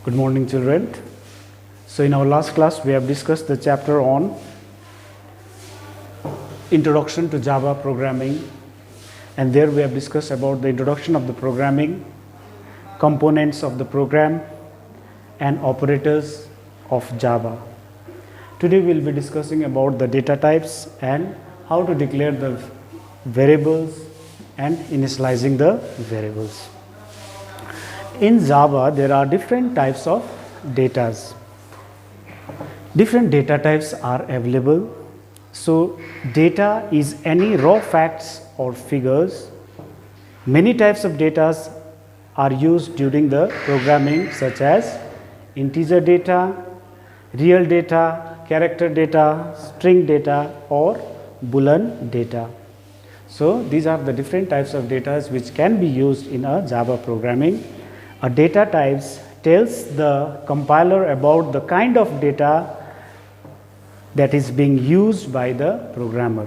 Good morning, children. So in our last class we have discussed the chapter on introduction to Java programming, and there we have discussed about the introduction of the programming, components of the program and operators of Java. Today we will be discussing about the data types and how to declare the variables and initializing the variables. In Java there are different types of datas. Different data types are available. So data is any raw facts or figures. Many types of data are used during the programming, such as integer data, real data, character data, string data or Boolean data. So these are the different types of data which can be used in a Java programming. A data types tells the compiler about the kind of data that is being used by the programmer.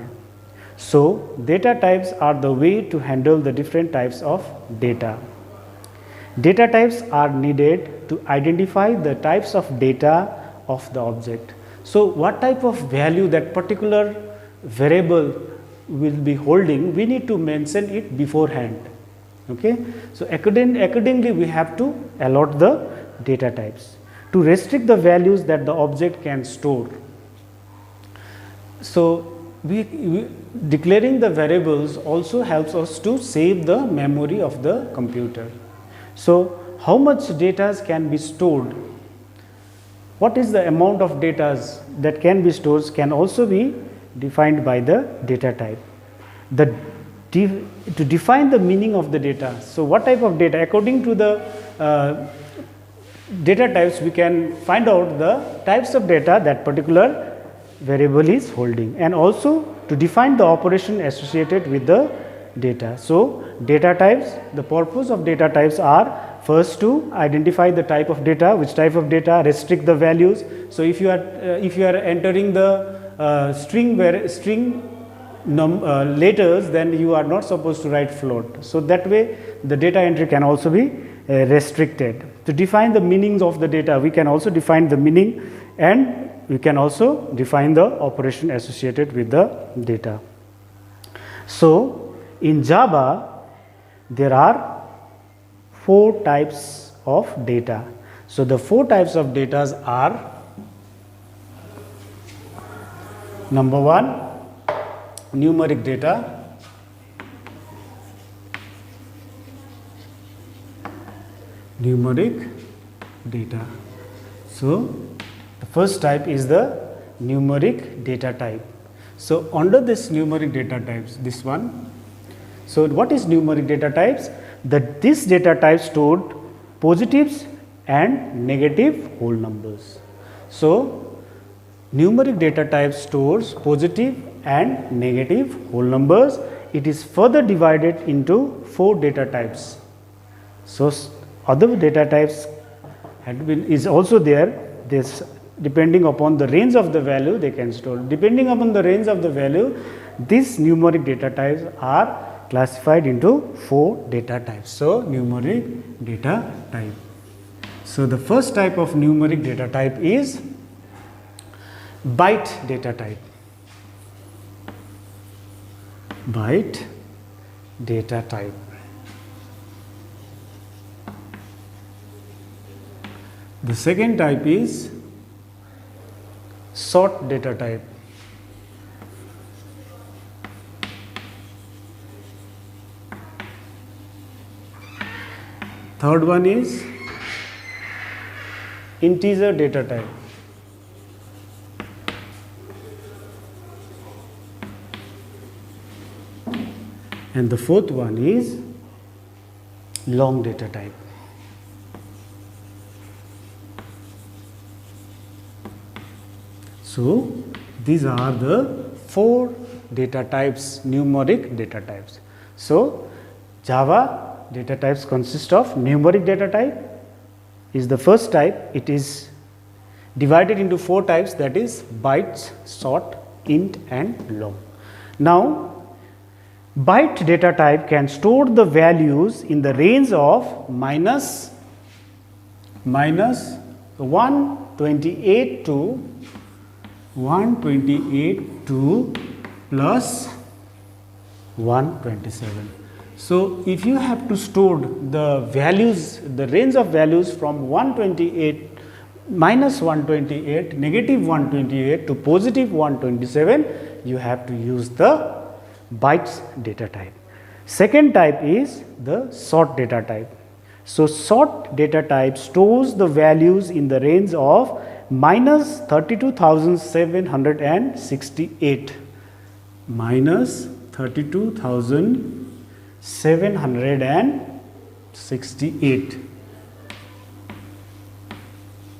So data types are the way to handle the different types of data. Data types are needed to identify the types of data of the object. So what type of value that particular variable will be holding, we need to mention it beforehand. Okay, so accordingly we have to allot the data types to restrict the values that the object can store. So declaring the variables also helps us to save the memory of the computer. So how much data can be stored, what is the amount of data that can be stored can also be defined by the data type. To define the meaning of the data, so what type of data, according to the data types we can find out the types of data that particular variable is holding, and also to define the operation associated with the data. So data types, the purpose of data types are first to identify the type of data, which type of data, restrict the values. So if you are entering the string letters, then you are not supposed to write float. So that way the data entry can also be restricted. To define the meanings of the data, we can also define the meaning, and we can also define the operation associated with the data. So in Java there are 4 types of data. So the 4 types of data are: number 1, numeric data, numeric data. So the first type is the numeric data type. So under this numeric data types, this one. So what is numeric data types? This data type stored positives and negative whole numbers. So numeric data type stores positive and negative whole numbers. It is further divided into 4 data types. So other data types is also there. This depending upon the range of the value they can store. Depending upon the range of the value, these numeric data types are classified into 4 data types. So numeric data type. So the first type of numeric data type is byte data type. Byte data type. The second type is short data type. Third one is integer data type. And the fourth one is long data type. So these are the 4 data types, numeric data types. So Java data types consist of numeric data type is the first type. It is divided into 4 types, that is bytes, short, int and long. Now byte data type can store the values in the range of minus 128 to plus 127. So if you have to store the values, the range of values from 128 minus 128, negative 128 to positive 127, you have to use the bytes data type. Second type is the sort data type. So sort data type stores the values in the range of minus 32,768 minus 32,768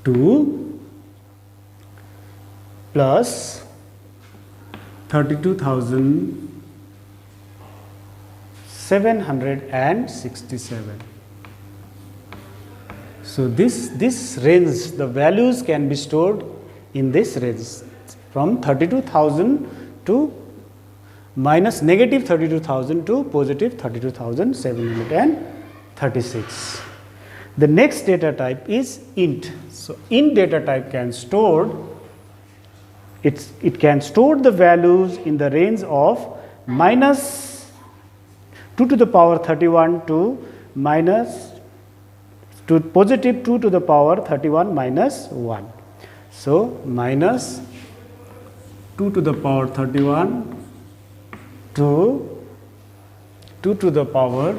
to plus 32,767. So this range, the values can be stored in this range from 32,000 to minus negative 32,000 to positive 32,736. The next data type is int. So int data type can store, it can store the values in the range of minus 2 to the power 31 to minus to positive 2 to the power 31 minus 1. So minus 2 to the power 31 to 2 to the power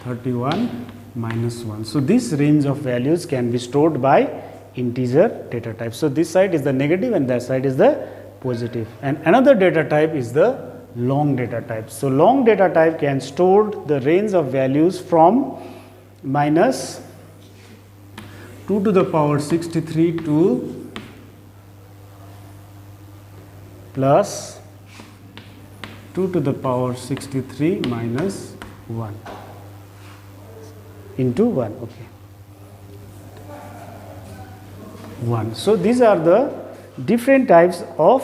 31 minus 1. So this range of values can be stored by integer data type. So this side is the negative and that side is the positive. And another data type is the long data type. So long data type can store the range of values from minus 2 to the power 63 to plus 2 to the power 63 minus 1 into 1, okay, 1. So these are the different types of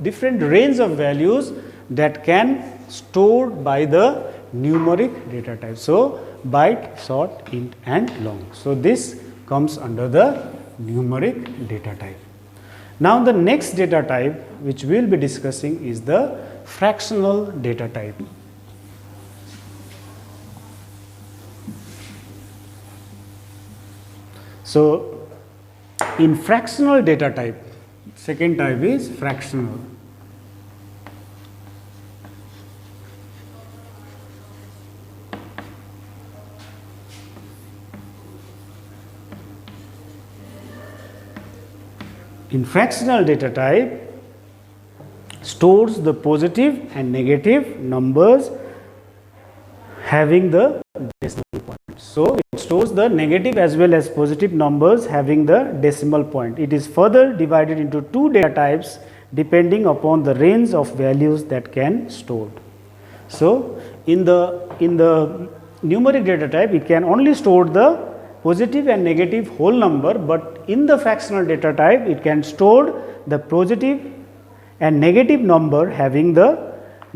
different range of values that can stored by the numeric data type. So byte, sort, int and long. So this comes under the numeric data type. Now the next data type which we will be discussing is the fractional data type. So in fractional data type, second type is fractional. In fractional data type, stores the positive and negative numbers having the decimal point. So it stores the negative as well as positive numbers having the decimal point. It is further divided into two data types depending upon the range of values that can stored. So in the numeric data type, it can only store the positive and negative whole number, but in the fractional data type it can store the positive and negative number having the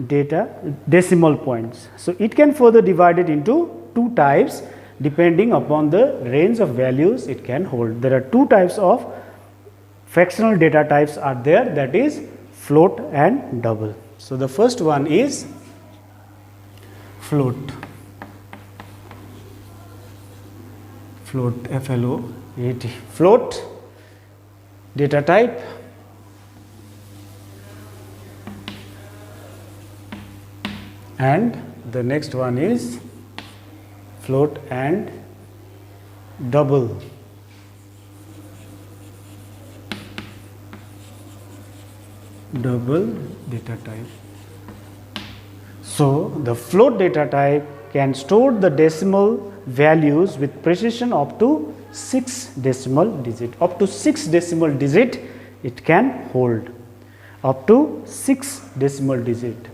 data decimal points. So it can further divide it into two types depending upon the range of values it can hold. There are two types of fractional data types are there, that is float and double. So the first one is float. Float, F-L-O-A-T, float data type. And the next one is float and double. Double data type. So the float data type can store the decimal values with precision up to 6 decimal digit. Up to 6 decimal digit it can hold. Up to 6 decimal digit.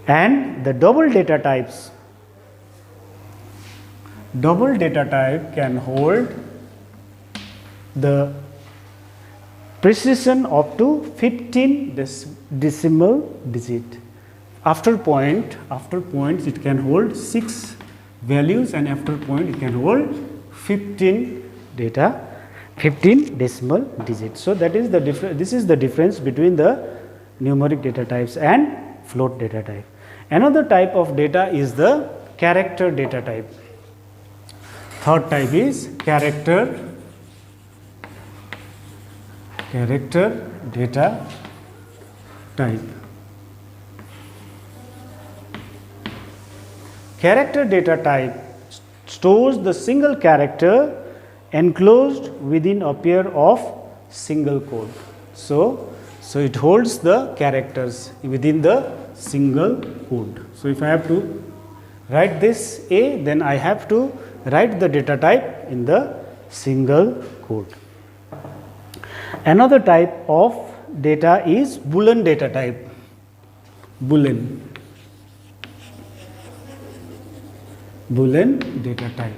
And the double data types. Double data type can hold the precision up to 15 decimal digit. After points it can hold 6 values, and after point it can hold 15 data, 15 decimal digits. So that is the this is the difference between the numeric data types and float data type. Another type of data is the character data type. Third type is character data type. Character data type stores the single character enclosed within a pair of single code. So it holds the characters within the single code. So if I have to write this A, then I have to write the data type in the single code. Another type of data is Boolean data type. Boolean data type.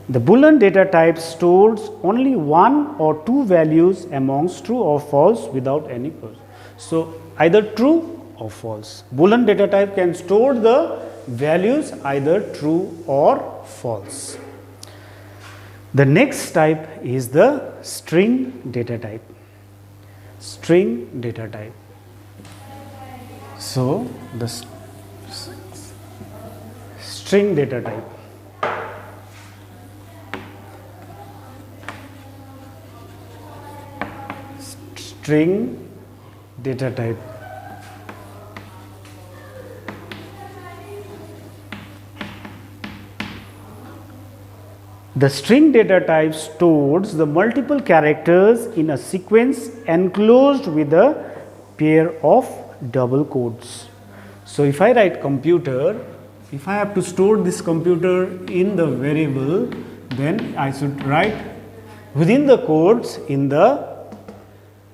The Boolean data type stores only one or two values amongst true or false without any pause. So either true or false. Boolean data type can store the values either true or false. The next type is the string data type. String data type. So the string data type. String data type. The string data type stores the multiple characters in a sequence enclosed with a pair of double quotes. So if I write computer, if I have to store this computer in the variable, then I should write within the quotes in the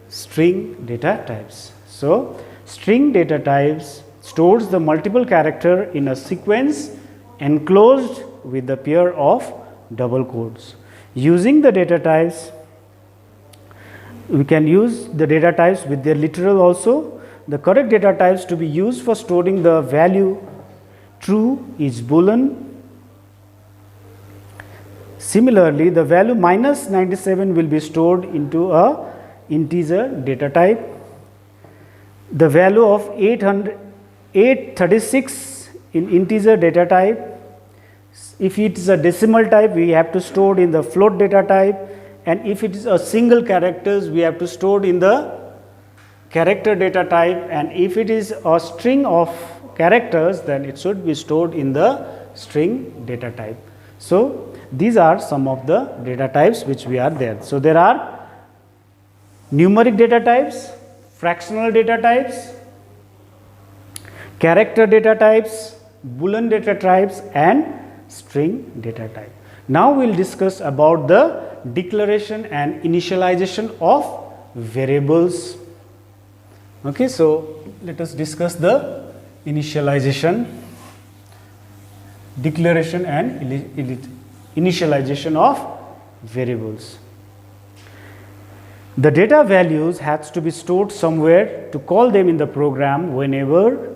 string data types. So string data types stores the multiple character in a sequence enclosed with a pair of double quotes. Using the data types, we can use the data types with their literal also. The correct data types to be used for storing the value true is Boolean. Similarly, the value minus 97 will be stored into a integer data type. The value of 836 in integer data type. If it is a decimal type, we have to store in the float data type, and if it is a single characters, we have to store in the character data type, and if it is a string of characters, then it should be stored in the string data type. So these are some of the data types which we are there. So there are numeric data types, fractional data types, character data types, Boolean data types, and string data type. Now we will discuss about the declaration and initialization of variables. Okay, so let us discuss the initialization, declaration and initialization of variables. The data values has to be stored somewhere to call them in the program whenever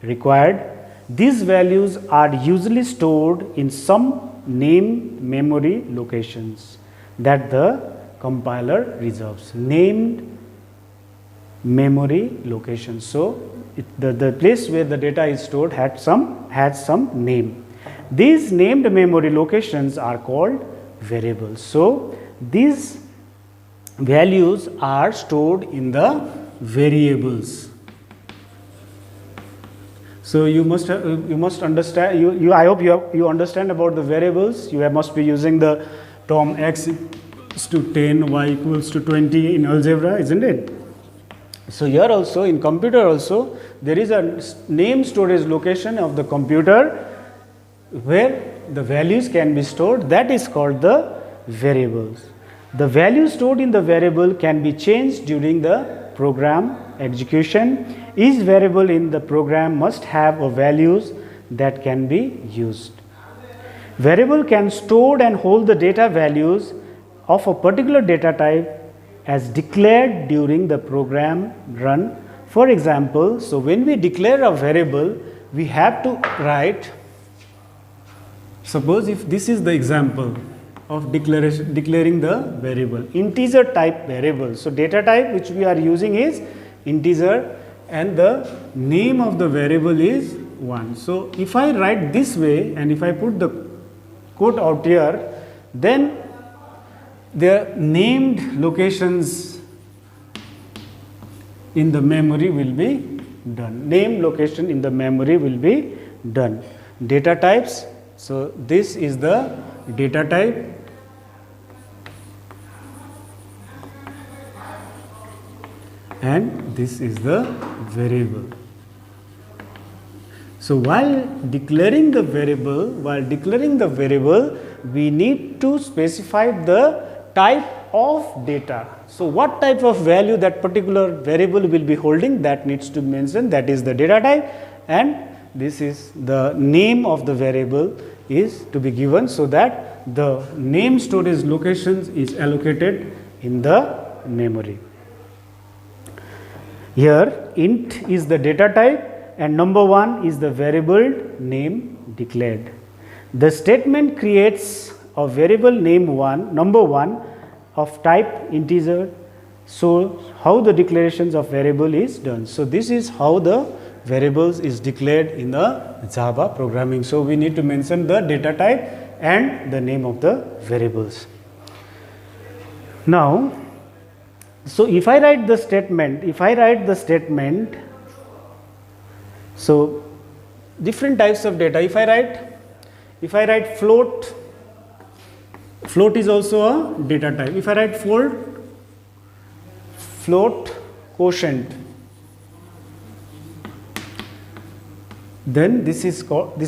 required. These values are usually stored in some named memory locations that the compiler reserves. Named memory locations. So the place where the data is stored has some name. These named memory locations are called variables. So these values are stored in the variables. So you must understand. I hope you understand about the variables. You must be using the term x equals to 10, y equals to 20 in algebra, isn't it? So here also in computer also there is a name storage location of the computer where the values can be stored. That is called the variables. The value stored in the variable can be changed during the program execution. Each variable in the program must have a values that can be used. Variable can store and hold the data values of a particular data type as declared during the program run. For example, so when we declare a variable, we have to write, suppose if this is the example, of declaring the variable, integer type variable. So data type which we are using is integer and the name of the variable is 1. So if I write this way and if I put the quote out here, then the named locations in the memory will be done. Name location in the memory will be done. Data types. So this is the data type. And this is the variable. So while declaring the variable, we need to specify the type of data. So what type of value that particular variable will be holding, that needs to be mentioned, that is the data type, and this is the name of the variable is to be given, so that the name storage locations is allocated in the memory. Here int is the data type and number 1 is the variable name declared. The statement creates a variable name number 1 of type integer. So how the declarations of variable is done. So this is how the variables is declared in the Java programming. So we need to mention the data type and the name of the variables. Now, so if I write the statement, so different types of data. If I write float is also a data type. If I write float quotient, then this is called the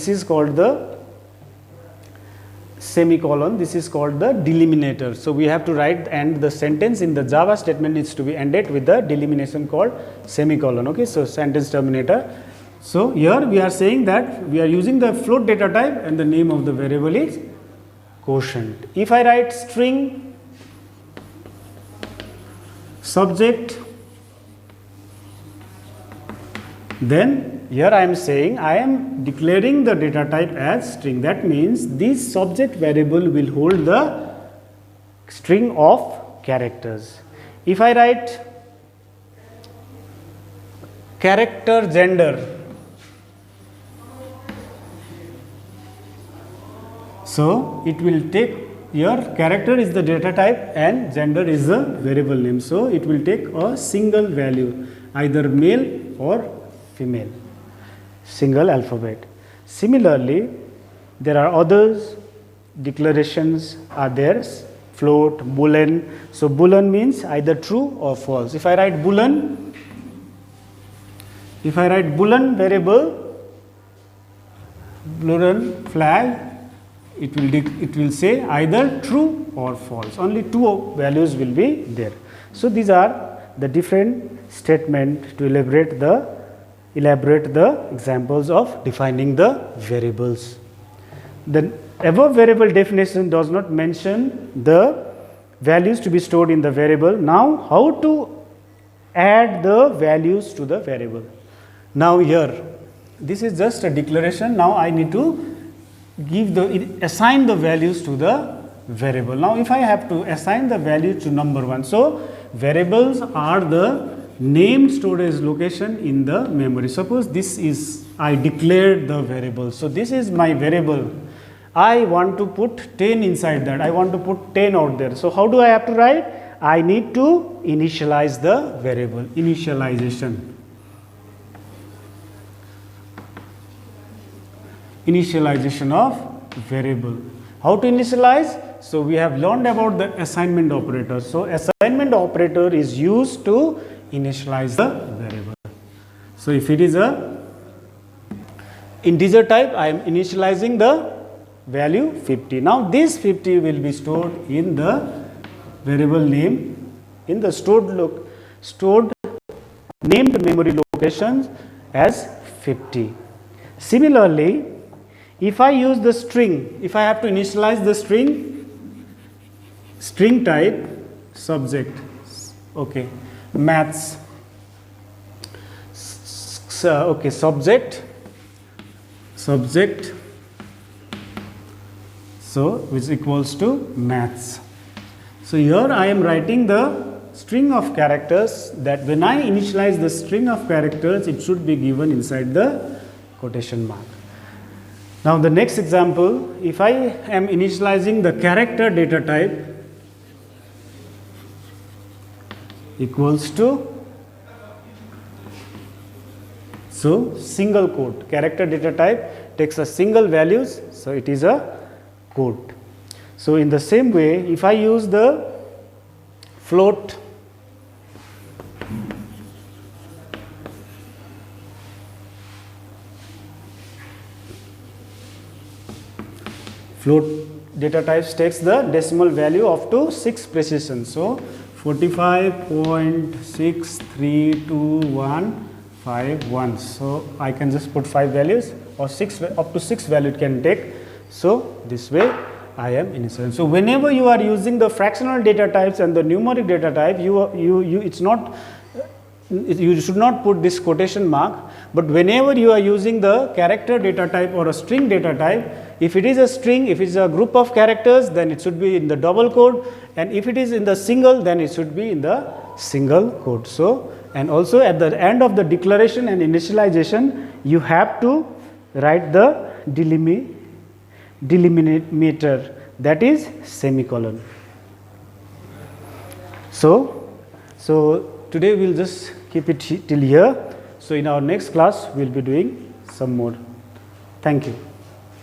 semicolon, this is called the delimiter. So we have to write, and the sentence in the Java statement needs to be ended with the delimitation called semicolon. Okay, so sentence terminator. So here we are saying that we are using the float data type and the name of the variable is quotient. If I write string subject, then here I am saying I am declaring the data type as string. That means this subject variable will hold the string of characters. If I write character gender, so it will take, your character is the data type and gender is the variable name. So it will take a single value, either male or female, single alphabet. Similarly, there are others declarations are there, float, boolean. So boolean means either true or false. If I write boolean variable, boolean flag, it will say either true or false. Only two values will be there. So these are the different statements to elaborate the examples of defining the variables. The above variable definition does not mention the values to be stored in the variable. Now how to add the values to the variable? Now here, this is just a declaration. Now I need to assign the values to the variable. Now if I have to assign the value to number 1, so variables are the named storage location in the memory. Suppose this is, I declared the variable. So this is my variable. I want to put 10 inside that. I want to put 10 out there. So how do I have to write? I need to initialize the variable. Initialization of variable. How to initialize? So we have learned about the assignment operator. So assignment operator is used to initialize the variable. So if it is a integer type, I am initializing the value 50. Now this 50 will be stored in the variable name, in the stored named memory locations as 50. Similarly, if I use the string, if I have to initialize the string type subject, okay, maths, so, okay, subject So which equals to maths. So here I am writing the string of characters, that when I initialize the string of characters, it should be given inside the quotation mark. Now the next example, if I am initializing the character data type equals to, so single quote, character data type takes a single values, so it is a quote. So in the same way, if I use the float data types takes the decimal value up to 6 precision. So 45.6325151. So I can just put 5 values or 6 up to 6 value it can take. So this way I am initializing. So whenever you are using the fractional data types and the numeric data type, you should not put this quotation mark, but whenever you are using the character data type or a string data type, if it is a string, if it is a group of characters, then it should be in the double quote, and if it is in the single, then it should be in the single quote. So, and also at the end of the declaration and initialization, you have to write the delimiter, that is semicolon. So today we will just keep it till here. So in our next class we will be doing some more. Thank you.